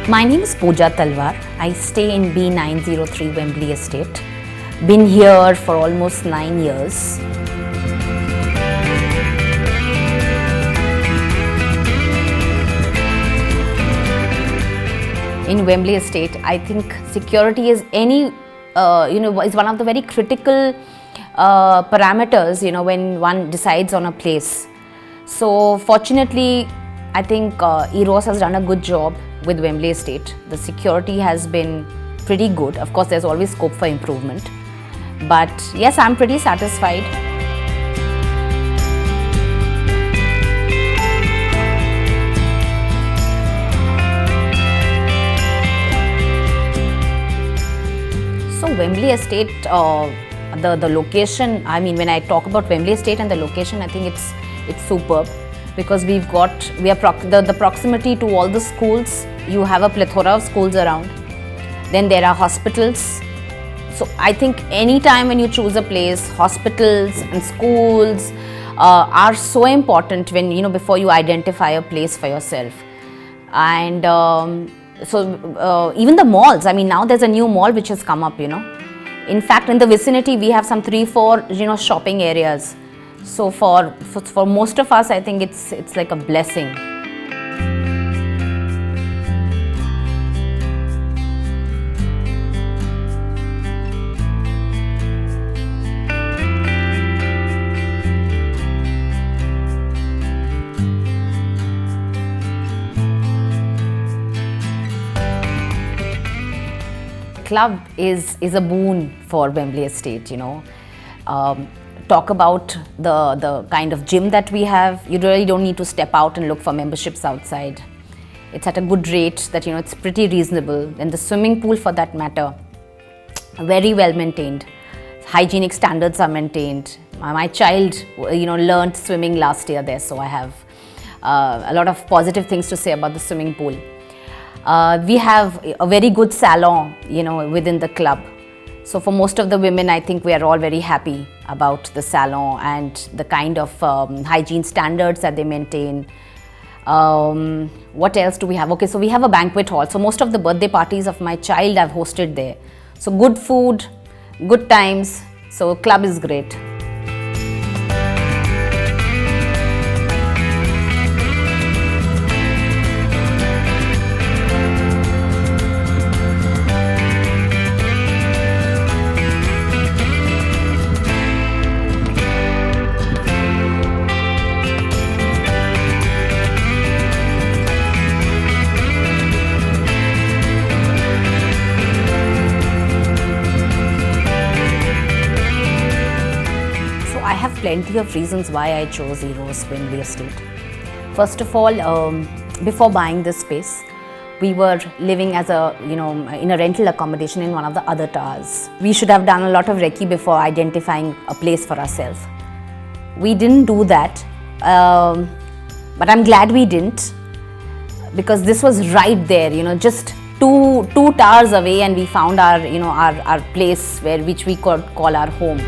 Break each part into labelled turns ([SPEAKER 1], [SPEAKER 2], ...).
[SPEAKER 1] My name is Pooja Talwar. I stay in B903 Wembley Estate. Been here for almost 9 years. In Wembley Estate, I think security is is one of the very critical parameters, when one decides on a place. So fortunately, I think Eros has done a good job with Wembley Estate. The security has been pretty good. Of course, there's always scope for improvement. But yes, I'm pretty satisfied. So Wembley Estate, the location, when I talk about Wembley Estate and the location, I think it's superb, because the proximity to all the schools. You have a plethora of schools around. Then there are hospitals. So I think anytime when you choose a place, hospitals and schools are so important when, before you identify a place for yourself. And even the malls, now there's a new mall which has come up, In fact, in the vicinity, we have some 3-4, shopping areas. So for most of us, I think it's like a blessing. Club is a boon for Wembley Estate, Talk about the kind of gym that we have. You really don't need to step out and look for memberships outside. It's at a good rate that, it's pretty reasonable. And the swimming pool, for that matter, very well maintained. Hygienic standards are maintained. My child, learned swimming last year there, so I have a lot of positive things to say about the swimming pool. We have a very good salon, within the club. So for most of the women, I think we are all very happy about the salon and the kind of hygiene standards that they maintain. What else do we have? Okay, so we have a banquet hall. So most of the birthday parties of my child I've hosted there. So good food, good times. So club is great. I have plenty of reasons why I chose Eros Wembley Estate. First of all, before buying this space, we were living as in a rental accommodation in one of the other towers. We should have done a lot of recce before identifying a place for ourselves. We didn't do that, but I'm glad we didn't, because this was right there, just two towers away, and we found our place which we could call our home.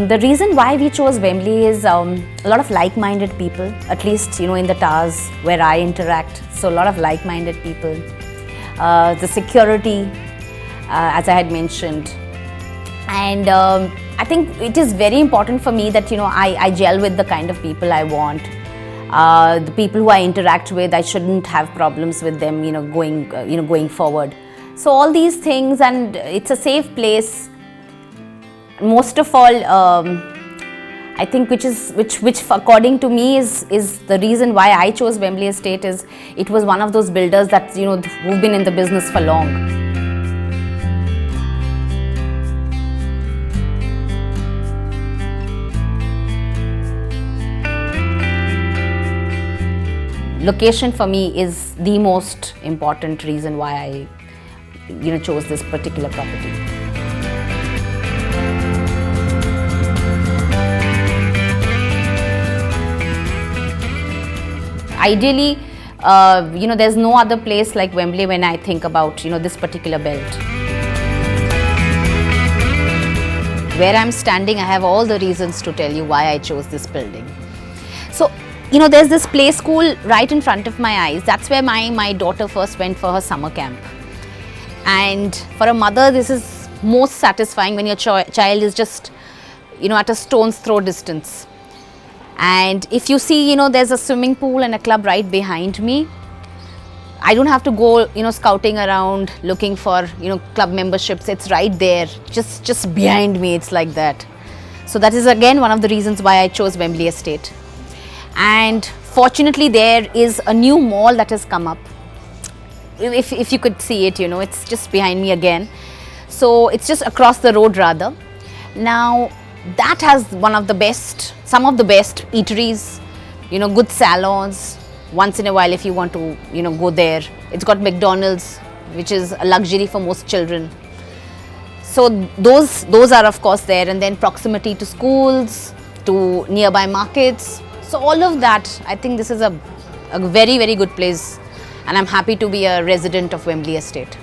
[SPEAKER 1] The reason why we chose Wembley is a lot of like-minded people, at least in the towers where I interact. So a lot of like-minded people. The security, as I had mentioned, and I think it is very important for me that I gel with the kind of people I want. The people who I interact with, I shouldn't have problems with them, going forward. So all these things, and it's a safe place. Most of all, I think which according to me is the reason why I chose Wembley Estate is it was one of those builders that who've been in the business for long. Location for me is the most important reason why I chose this particular property. Ideally, there's no other place like Wembley when I think about, this particular belt. where I'm standing, I have all the reasons to tell you why I chose this building. So, there's this play school right in front of my eyes. That's where my daughter first went for her summer camp. And for a mother, this is most satisfying when your child is just, at a stone's throw distance. And if you see, there's a swimming pool and a club right behind me. I don't have to go, scouting around looking for, club memberships. It's right there, just behind me. It's like that. So that is again one of the reasons why I chose Wembley Estate. And fortunately, there is a new mall that has come up. If you could see it, it's just behind me again. So it's just across the road rather. Now that has some of the best eateries, good salons. Once in a while, if you want to, go there. It's got McDonald's, which is a luxury for most children. So those are of course there, and then proximity to schools, to nearby markets. So all of that, I think this is a very, very good place, and I'm happy to be a resident of Wembley Estate.